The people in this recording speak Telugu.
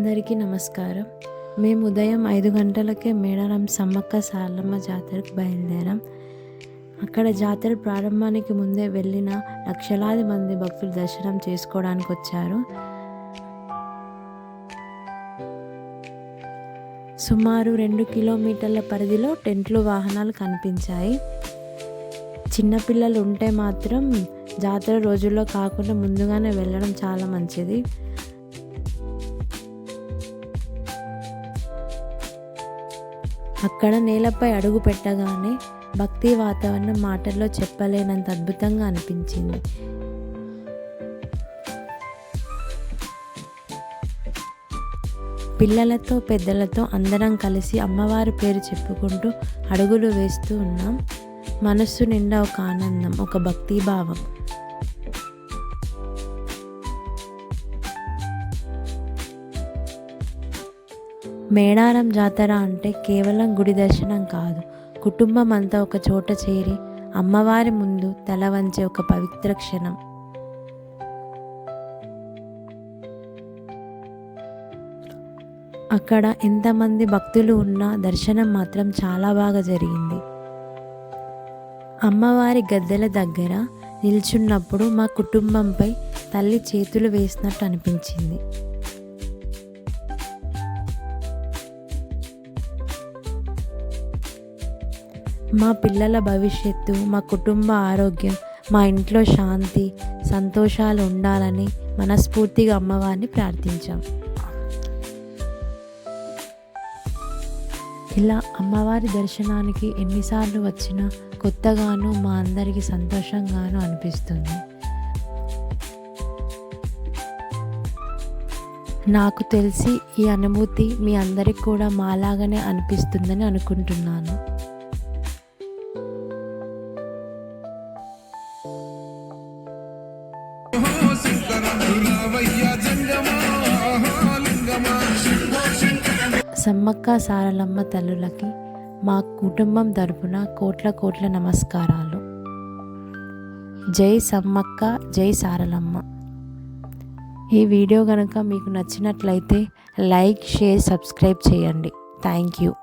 అందరికీ నమస్కారం. మేము ఉదయం 5 గంటలకే మేడారం సమ్మక్క సారలమ్మ జాతరకు బయలుదేరాం. అక్కడ జాతర ప్రారంభానికి ముందే వెళ్ళిన లక్షలాది మంది భక్తులు దర్శనం చేసుకోవడానికి వచ్చారు. సుమారు 2 కిలోమీటర్ల పరిధిలో టెంట్లు వాహనాలు కనిపించాయి. చిన్నపిల్లలు ఉంటే మాత్రం జాతర రోజుల్లో కాకుండా ముందుగానే వెళ్ళడం చాలా మంచిది. అక్కడ నేలపై అడుగు పెట్టగానే భక్తి వాతావరణం మాటల్లో చెప్పలేనంత అద్భుతంగా అనిపించింది. పిల్లలతో పెద్దలతో అందరం కలిసి అమ్మవారి పేరు చెప్పుకుంటూ అడుగులు వేస్తూ ఉన్నాం. మనస్సు నిండా ఒక ఆనందం, ఒక భక్తిభావం. మేడారం జాతర అంటే కేవలం గుడి దర్శనం కాదు, కుటుంబం అంతా ఒక చోట చేరి అమ్మవారి ముందు తల వంచే ఒక పవిత్ర క్షణం. అక్కడ ఎంతమంది భక్తులు ఉన్నా దర్శనం మాత్రం చాలా బాగా జరిగింది. అమ్మవారి గద్దెల దగ్గర నిల్చున్నప్పుడు మా కుటుంబంపై తల్లి చేతులు వేసినట్టు అనిపించింది. మా పిల్లల భవిష్యత్తు, మా కుటుంబ ఆరోగ్యం, మా ఇంట్లో శాంతి సంతోషాలు ఉండాలని మనస్ఫూర్తిగా అమ్మవారిని ప్రార్థించాం. ఇలా అమ్మవారి దర్శనానికి ఎన్నిసార్లు వచ్చినా కొత్తగాను మా అందరికీ సంతోషంగాను అనిపిస్తుంది. నాకు తెలిసి ఈ అనుభూతి మీ అందరికి కూడా మాలాగానే అనిపిస్తుందని అనుకుంటున్నాను. సమ్మక్క సారలమ్మ తల్లులకి మా కుటుంబం తరపున కోట్ల నమస్కారాలు. జై సమ్మక్క, జై సారలమ్మ. ఈ వీడియో కనుక మీకు నచ్చినట్లయితే లైక్, షేర్, సబ్స్క్రైబ్ చేయండి. Thank you.